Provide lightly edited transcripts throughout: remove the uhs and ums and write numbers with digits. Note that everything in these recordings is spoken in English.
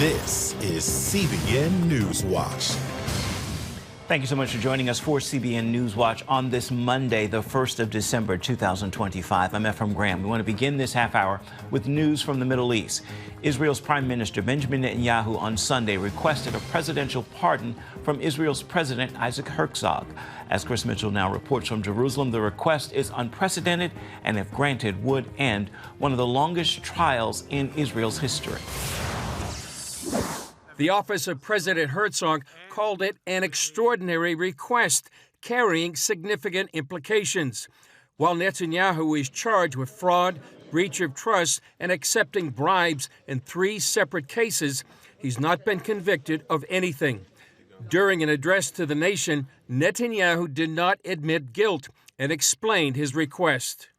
This is CBN NewsWatch. Thank you so much for joining us for CBN NewsWatch on this Monday, the 1st of December, 2025. I'm Ephraim Graham. We want to begin this half hour with news from the Middle East. Israel's Prime Minister Benjamin Netanyahu on Sunday requested a presidential pardon from Israel's President Isaac Herzog. As Chris Mitchell now reports from Jerusalem, the request is unprecedented and, if granted, would end one of the longest trials in Israel's history. The office of President Herzog called it an extraordinary request, carrying significant implications. While Netanyahu is charged with fraud, breach of trust, and accepting bribes in 3 separate cases, he's not been convicted of anything. During an address to the nation, Netanyahu did not admit guilt and explained his request.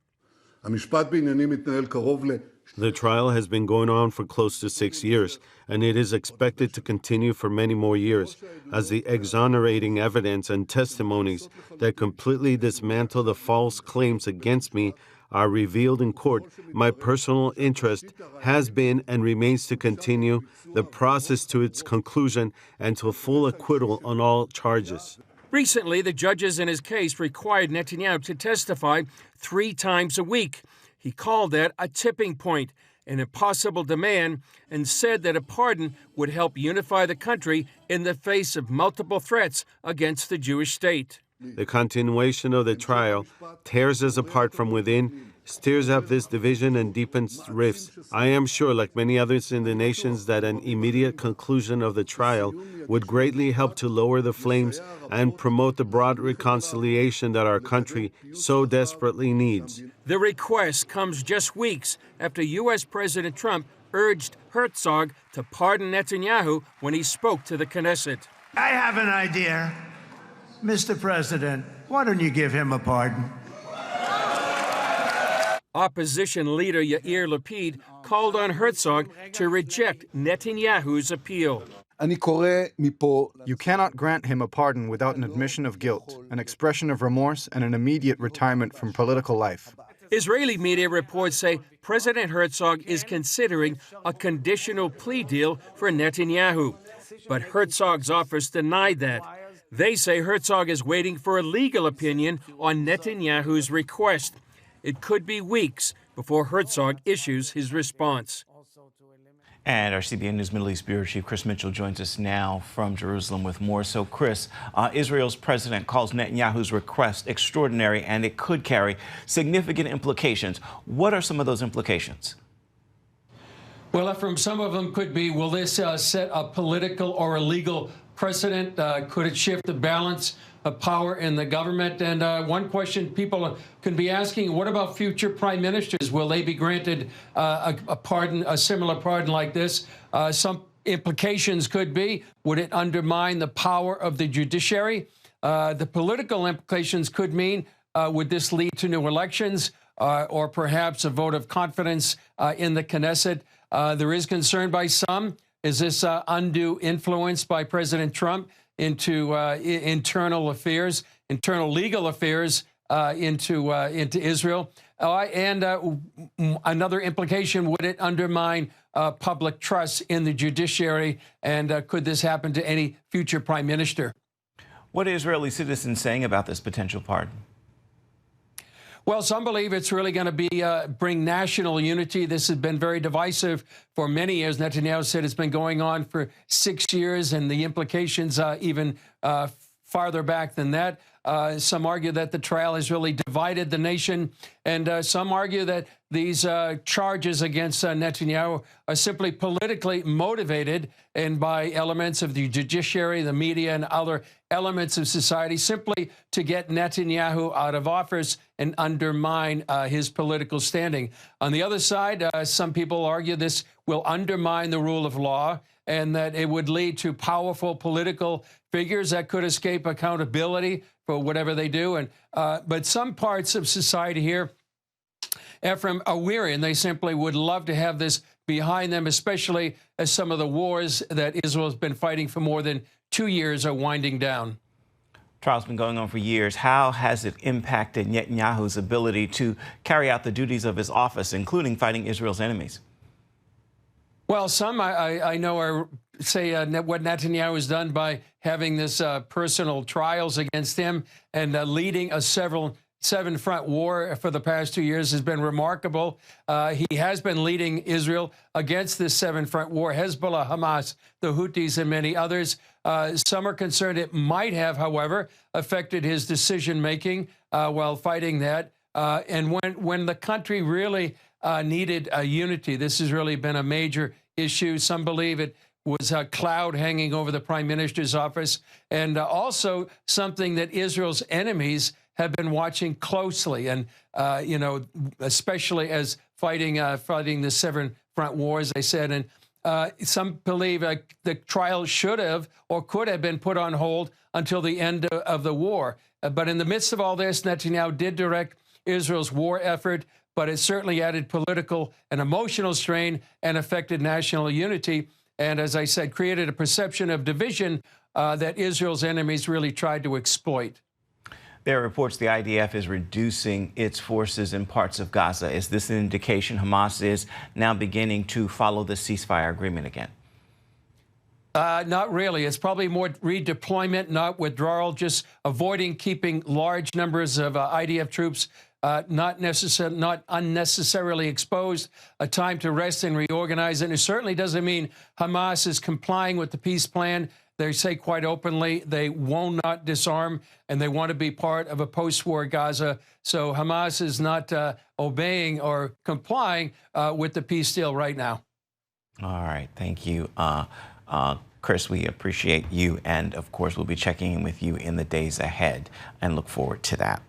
The trial has been going on for close to 6 years, and it is expected to continue for many more years, as the exonerating evidence and testimonies that completely dismantle the false claims against me are revealed in court. My personal interest has been and remains to continue the process to its conclusion and to a full acquittal on all charges. Recently, the judges in his case required Netanyahu to testify 3 times a week. He called that a tipping point, an impossible demand, and said that a pardon would help unify the country in the face of multiple threats against the Jewish state. The continuation of the trial tears us apart from within, stirs up this division, and deepens rifts. I am sure, like many others in the nations, that an immediate conclusion of the trial would greatly help to lower the flames and promote the broad reconciliation that our country so desperately needs. The request comes just weeks after U.S. President Trump urged Herzog to pardon Netanyahu when he spoke to the Knesset. I have an idea. Mr. President, why don't you give him a pardon? Opposition leader Yair Lapid called on Herzog to reject Netanyahu's appeal. You cannot grant him a pardon without an admission of guilt, an expression of remorse, and an immediate retirement from political life. Israeli media reports say President Herzog is considering a conditional plea deal for Netanyahu. But Herzog's office denied that. They say Herzog is waiting for a legal opinion on Netanyahu's request. It could be weeks before Herzog issues his response. And our CBN News Middle East Bureau Chief Chris Mitchell joins us now from Jerusalem with more. So, Chris, Israel's president calls Netanyahu's request extraordinary, and it could carry significant implications. What are some of those implications? Well, Ephraim, some of them could be, will this set a political or a legal precedent? Could it shift the balance of power in the government? And one question people can be asking, what about future prime ministers? Will they be granted a pardon, a similar pardon like this? Some implications could be, would it undermine the power of the judiciary? The political implications could mean, would this lead to new elections or perhaps a vote of confidence in the Knesset? There is concern by some. Is this undue influence by President Trump into internal affairs, internal legal affairs into Israel? And another implication, would it undermine public trust in the judiciary? And could this happen to any future prime minister? What are Israeli citizens saying about this potential pardon? Well, some believe it's really going to be bring national unity. This has been very divisive for many years. Netanyahu said it's been going on for 6 years, and the implications even farther back than that. Some argue that the trial has really divided the nation, and some argue that these charges against Netanyahu are simply politically motivated and by elements of the judiciary, the media, and other elements of society, simply to get Netanyahu out of office and undermine his political standing. On the other side, some people argue this will undermine the rule of law and that it would lead to powerful political figures that could escape accountability for whatever they do. And but some parts of society here, Ephraim, are weary, and they simply would love to have this behind them, especially as some of the wars that Israel has been fighting for more than 2 years are winding down. Trial's been going on for years. How has it impacted Netanyahu's ability to carry out the duties of his office, including fighting Israel's enemies? Well, some I know are say what Netanyahu has done by having this personal trials against him and leading a seven-front war for the past 2 years has been remarkable. He has been leading Israel against this seven-front war, Hezbollah, Hamas, the Houthis, and many others. Some are concerned it might have, however, affected his decision-making while fighting that. And when the country really needed unity, this has really been a major issue. Some believe it was a cloud hanging over the Prime Minister's office, and also something that Israel's enemies have been watching closely, and you know, especially as fighting the seven-front war, as I said. And some believe the trial should have or could have been put on hold until the end of the war. But in the midst of all this, Netanyahu did direct Israel's war effort, but it certainly added political and emotional strain and affected national unity. And as I said, created a perception of division that Israel's enemies really tried to exploit. There are reports the IDF is reducing its forces in parts of Gaza. Is this an indication Hamas is now beginning to follow the ceasefire agreement again? Not really. It's probably more redeployment, not withdrawal, just avoiding keeping large numbers of IDF troops not unnecessarily exposed, a time to rest and reorganize. And it certainly doesn't mean Hamas is complying with the peace plan. They say quite openly they will not disarm, and they want to be part of a post-war Gaza. So Hamas is not obeying or complying with the peace deal right now. All right. Thank you. Chris, we appreciate you. And, of course, we'll be checking in with you in the days ahead and look forward to that.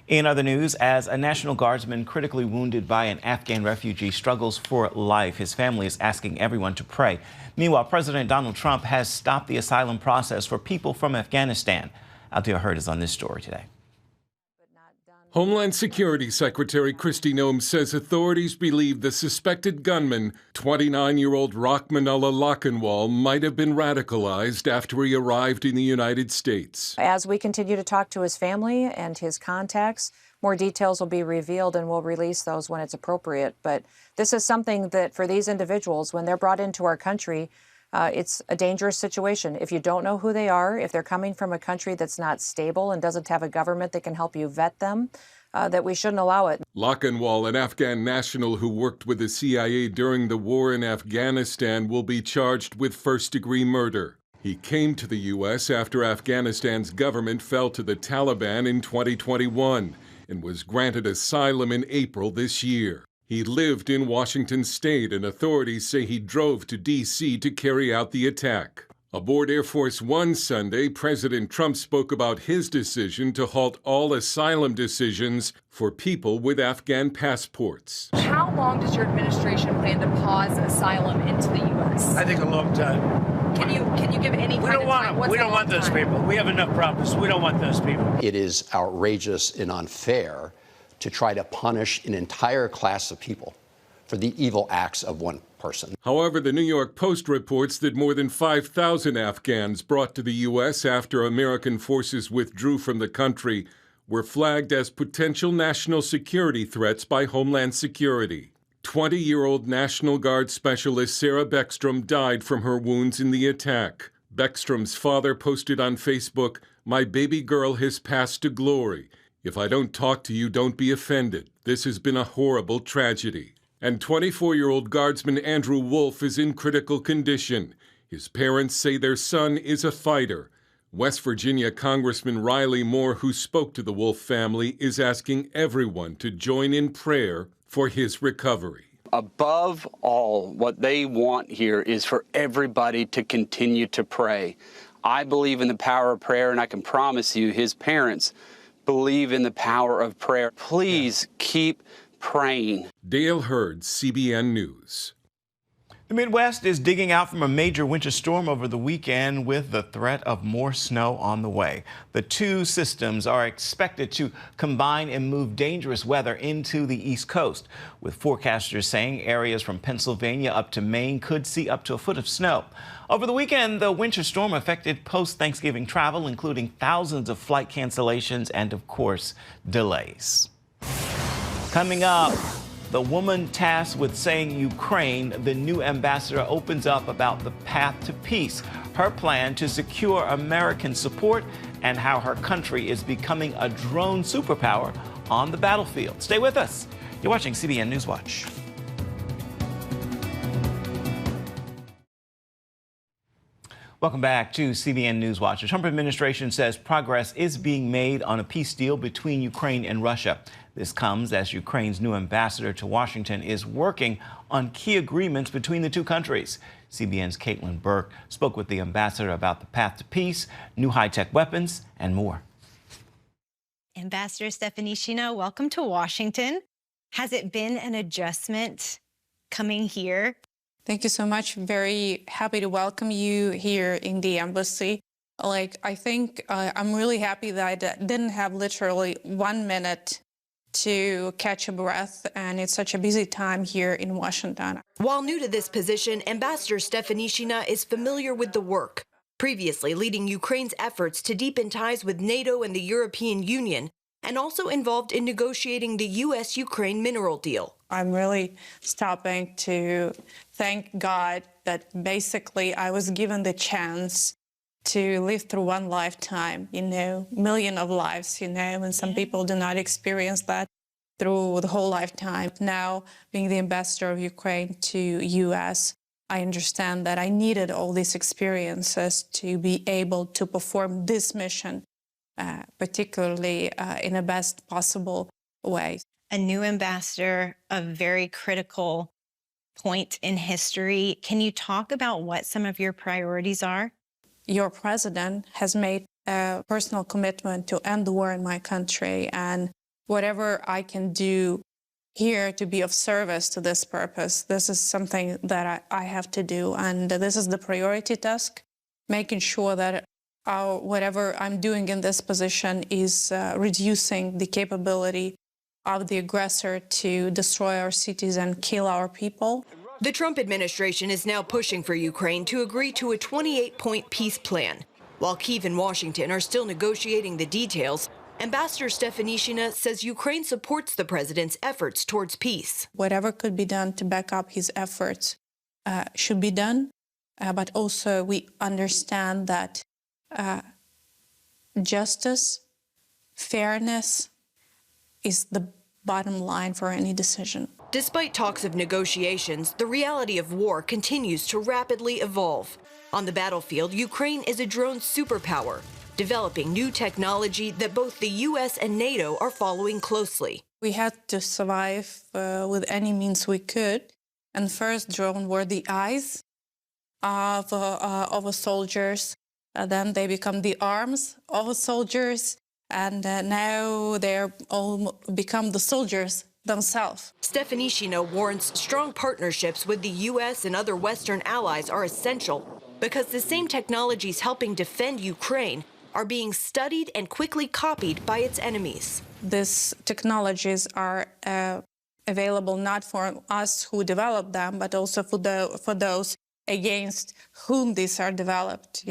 In other news, as a National Guardsman critically wounded by an Afghan refugee struggles for life, his family is asking everyone to pray. Meanwhile, President Donald Trump has stopped the asylum process for people from Afghanistan. Althea Hurd is on this story today. Homeland Security Secretary Kristi Noem says authorities believe the suspected gunman, 29-year-old Rahmanullah Lakhanwal, might have been radicalized after he arrived in the United States. As we continue to talk to his family and his contacts, more details will be revealed, and we'll release those when it's appropriate. But this is something that for these individuals, when they're brought into our country, it's a dangerous situation. If you don't know who they are, if they're coming from a country that's not stable and doesn't have a government that can help you vet them, that we shouldn't allow it. Lakhanwal, an Afghan national who worked with the CIA during the war in Afghanistan, will be charged with first-degree murder. He came to the U.S. after Afghanistan's government fell to the Taliban in 2021 and was granted asylum in April this year. He lived in Washington state, and authorities say he drove to D.C. to carry out the attack. Aboard Air Force One Sunday, President Trump spoke about his decision to halt all asylum decisions for people with Afghan passports. How long does your administration plan to pause asylum into the U.S.? I think a long time. Can you give any kind of time? We don't want those people. We have enough problems. We don't want those people. It is outrageous and unfair to try to punish an entire class of people for the evil acts of one person. However, the New York Post reports that more than 5,000 Afghans brought to the U.S. after American forces withdrew from the country were flagged as potential national security threats by Homeland Security. 20-year-old National Guard Specialist Sarah Beckstrom died from her wounds in the attack. Beckstrom's father posted on Facebook, "My baby girl has passed to glory. If I don't talk to you, don't be offended. This has been a horrible tragedy." And 24-year-old Guardsman Andrew Wolf is in critical condition. His parents say their son is a fighter. West Virginia Congressman Riley Moore, who spoke to the Wolf family, is asking everyone to join in prayer for his recovery. Above all, what they want here is for everybody to continue to pray. I believe in the power of prayer, and I can promise you his parents believe in the power of prayer. Please keep praying. Dale Hurd, CBN News. The Midwest is digging out from a major winter storm over the weekend with the threat of more snow on the way. The two systems are expected to combine and move dangerous weather into the East Coast, with forecasters saying areas from Pennsylvania up to Maine could see up to a foot of snow. Over the weekend, the winter storm affected post-Thanksgiving travel, including thousands of flight cancellations and, of course, delays. Coming up, The woman tasked with saying Ukraine, the new ambassador opens up about the path to peace, her plan to secure American support, and how her country is becoming a drone superpower on the battlefield. Stay with us. You're watching CBN News Watch. Welcome back to CBN News Watch. The Trump administration says progress is being made on a peace deal between Ukraine and Russia. This comes as Ukraine's new ambassador to Washington is working on key agreements between the two countries. CBN's Caitlin Burke spoke with the ambassador about the path to peace, new high-tech weapons, and more. Ambassador Stefanishina, welcome to Washington. Has it been an adjustment coming here? Thank you so much. Very happy to welcome you here in the embassy. I think I'm really happy that I didn't have literally 1 minute to catch a breath, and it's such a busy time here in Washington. While new to this position, Ambassador Stefanishina is familiar with the work, previously leading Ukraine's efforts to deepen ties with NATO and the European Union, and also involved in negotiating the U.S.-Ukraine mineral deal. I'm really stopping to thank God that basically I was given the chance to live through one lifetime, million of lives, and some people do not experience that through the whole lifetime. Now, being the ambassador of Ukraine to U.S., I understand that I needed all these experiences to be able to perform this mission, particularly in a best possible way. A new ambassador, a very critical point in history. Can you talk about what some of your priorities are? Your president has made a personal commitment to end the war in my country, and whatever I can do here to be of service to this purpose, this is something that I have to do, and this is the priority task, making sure that whatever I'm doing in this position is reducing the capability of the aggressor to destroy our cities and kill our people. The Trump administration is now pushing for Ukraine to agree to a 28-point peace plan. While Kyiv and Washington are still negotiating the details, Ambassador Stefanishina says Ukraine supports the president's efforts towards peace. Whatever could be done to back up his efforts should be done, but also we understand that justice, fairness is the bottom line for any decision. Despite talks of negotiations, the reality of war continues to rapidly evolve. On the battlefield, Ukraine is a drone superpower, developing new technology that both the U.S. and NATO are following closely. We had to survive with any means we could, and first drone were the eyes of soldiers, then they become the arms of soldiers, and now they're all become the soldiers themselves. Stefanishina warns strong partnerships with the U.S. and other Western allies are essential because the same technologies helping defend Ukraine are being studied and quickly copied by its enemies. These technologies are available not for us who develop them, but also for those against whom these are developed,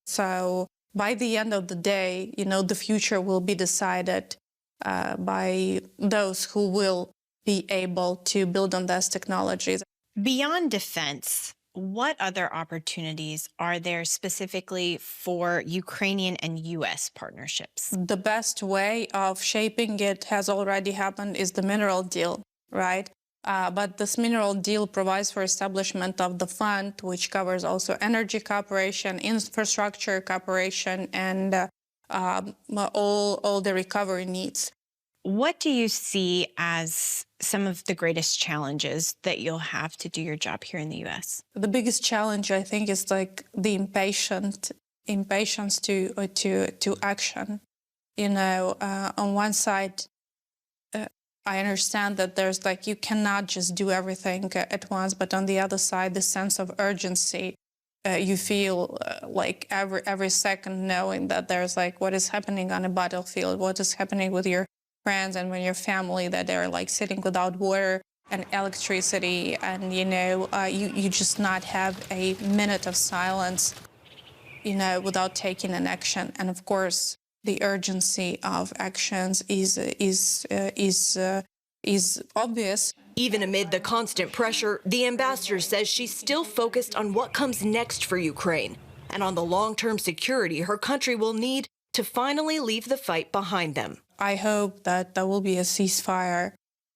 So by the end of the day, the future will be decided by those who will be able to build on those technologies. Beyond defense, what other opportunities are there specifically for Ukrainian and U.S. partnerships? The best way of shaping it has already happened is the mineral deal, right? But this mineral deal provides for establishment of the fund, which covers also energy cooperation, infrastructure cooperation, and all the recovery needs. What do you see as some of the greatest challenges that you'll have to do your job here in the U.S.? The biggest challenge, I think, is the impatience to action. On one side, I understand that there's you cannot just do everything at once, but on the other side, the sense of urgency. You feel every second knowing that there's what is happening on a battlefield, what is happening with your friends and with your family, that they're sitting without water and electricity, and you just not have a minute of silence, without taking an action. And of course, the urgency of actions is obvious, Even amid the constant pressure, the ambassador says she's still focused on what comes next for Ukraine and on the long-term security her country will need to finally leave the fight behind them. I hope that there will be a ceasefire.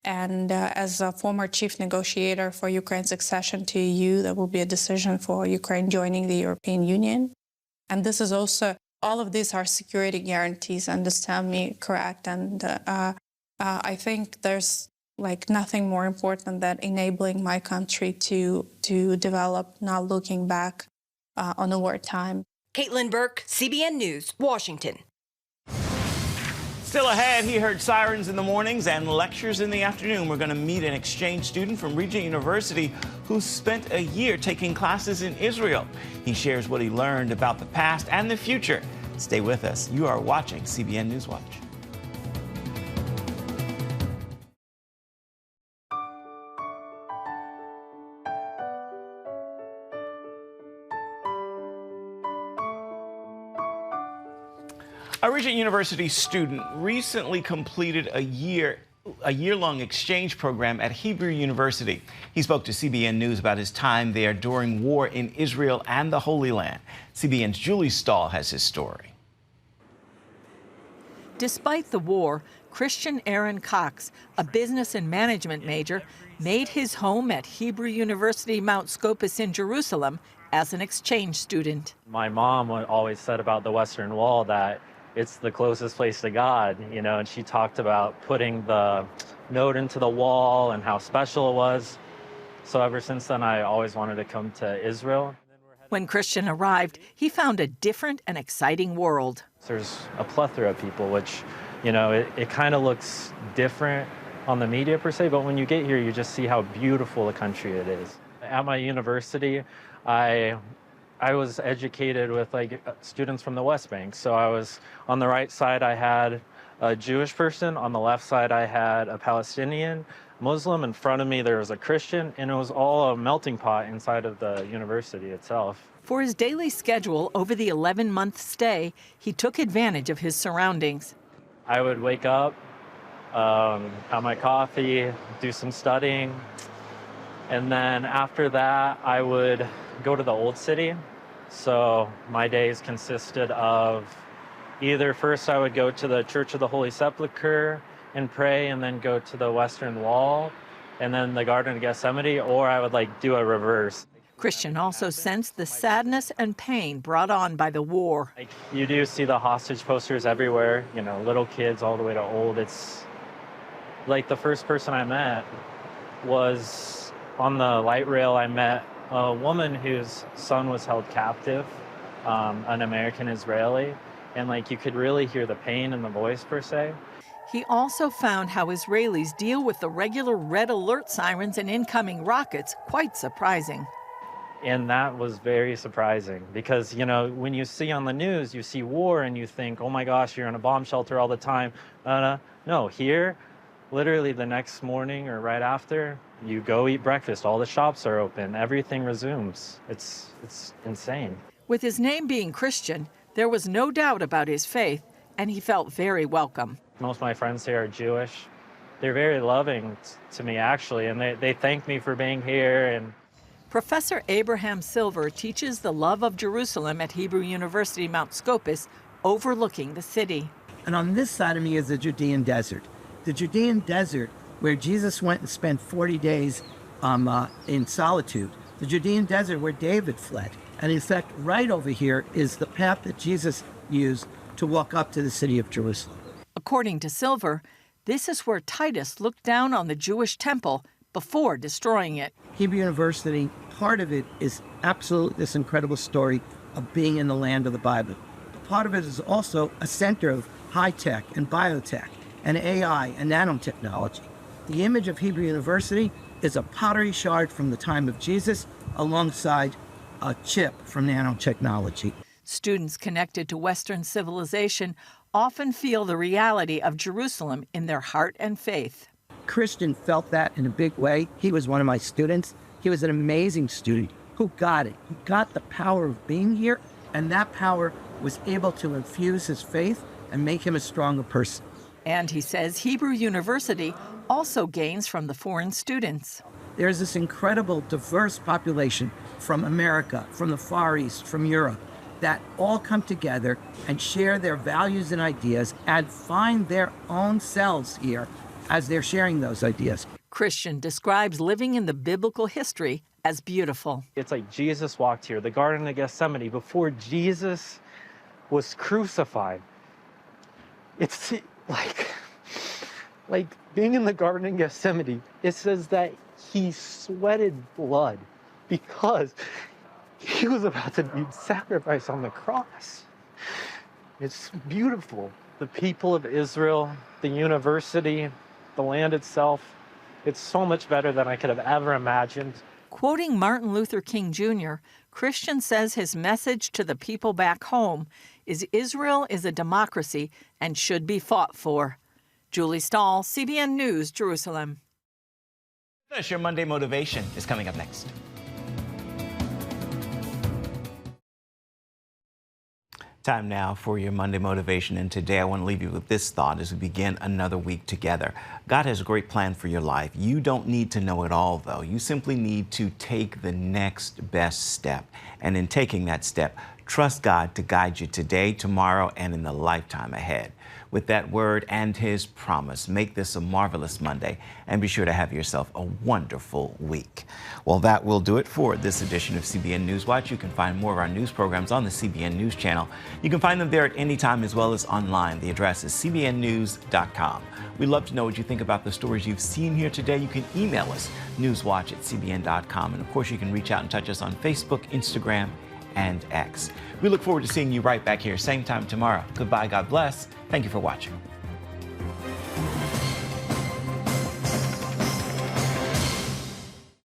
And as a former chief negotiator for Ukraine's accession to EU, there will be a decision for Ukraine joining the European Union. And this is also, all of these are security guarantees, understand me correct. And I think there's like nothing more important than enabling my country to develop, not looking back on the wartime. Caitlin Burke, CBN News, Washington. Still ahead, he heard sirens in the mornings and lectures in the afternoon. We're going to meet an exchange student from Regent University who spent a year taking classes in Israel. He shares what he learned about the past and the future. Stay with us. You are watching CBN News Watch. A Regent University student recently completed a year-long exchange program at Hebrew University. He spoke to CBN News about his time there during war in Israel and the Holy Land. CBN's Julie Stahl has his story. Despite the war, Christian Aaron Cox, a business and management major, made his home at Hebrew University Mount Scopus in Jerusalem as an exchange student. My mom always said about the Western Wall that it's the closest place to God, you know, and she talked about putting the note into the wall and how special it was. So ever since then, I always wanted to come to Israel. When Christian arrived, he found a different and exciting world. There's a plethora of people, which, you know, it kind of looks different on the media per se, but when you get here, you just see how beautiful a country it is. At my university, I was educated with like students from the West Bank. So I was on the right side, I had a Jewish person. On the left side, I had a Palestinian, Muslim. In front of me, there was a Christian, and it was all a melting pot inside of the university itself. For his daily schedule over the 11-month stay, he took advantage of his surroundings. I would wake up, have my coffee, do some studying, and then after that, I would go to the Old City. So my days consisted of either first I would go to the Church of the Holy Sepulchre and pray, and then go to the Western Wall and then the Garden of Gethsemane, or I would like do a reverse. Christian also sensed the sadness and pain brought on by the war. You do see the hostage posters everywhere, you know, little kids all the way to old. It's like the first person I met was on the light rail. I met a woman whose son was held captive, an American Israeli, and like you could really hear the pain in the voice per se. He also found how Israelis deal with the regular red alert sirens and incoming rockets quite surprising. And that was very surprising because, you know, when you see on the news, you see war and you think, oh my gosh, you're in a bomb shelter all the time. No, here, literally the next morning or right after, you go eat breakfast, all the shops are open, everything resumes. It's insane. With his name being Christian, there was no doubt about his faith, and he felt very welcome. Most of my friends here are Jewish. They're very loving to me, actually, and they thank me for being here. And Professor Abraham Silver teaches the love of Jerusalem at Hebrew University Mount Scopus, overlooking the city. And on this side of me is the Judean desert. The Judean desert, where Jesus went and spent 40 days in solitude. The Judean desert where David fled. And in fact, right over here is the path that Jesus used to walk up to the city of Jerusalem. According to Silver, this is where Titus looked down on the Jewish temple before destroying it. Hebrew University, part of it is absolutely this incredible story of being in the land of the Bible. Part of it is also a center of high tech and biotech and AI and nanotechnology. The image of Hebrew University is a pottery shard from the time of Jesus alongside a chip from nanotechnology. Students connected to Western civilization often feel the reality of Jerusalem in their heart and faith. Christian felt that in a big way. He was one of my students. He was an amazing student who got it. He got the power of being here, and that power was able to infuse his faith and make him a stronger person. And he says Hebrew University also gains from the foreign students. There's this incredible diverse population from America, from the Far East, from Europe, that all come together and share their values and ideas and find their own selves here as they're sharing those ideas. Christian describes living in the biblical history as beautiful. It's like Jesus walked here, the Garden of Gethsemane, before Jesus was crucified. It's like being in the Garden of Gethsemane. It says that he sweated blood because he was about to be sacrificed on the cross. It's beautiful. The people of Israel, the university, the land itself, it's so much better than I could have ever imagined. Quoting Martin Luther King Jr., Christian says his message to the people back home is Israel is a democracy and should be fought for. Julie Stahl, CBN News, Jerusalem. Your Monday Motivation is coming up next. Time now for your Monday Motivation, and today I want to leave you with this thought as we begin another week together. God has a great plan for your life. You don't need to know it all, though. You simply need to take the next best step. And in taking that step, trust God to guide you today, tomorrow, and in the lifetime ahead. With that word and His promise, make this a marvelous Monday, and be sure to have yourself a wonderful week. Well, that will do it for this edition of CBN NewsWatch. You can find more of our news programs on the CBN News Channel. You can find them there at any time as well as online. The address is cbnnews.com. We'd love to know what you think about the stories you've seen here today. You can email us, newswatch@cbn.com. And of course, you can reach out and touch us on Facebook, Instagram, and X. We look forward to seeing you right back here, same time tomorrow. Goodbye, God bless. Thank you for watching.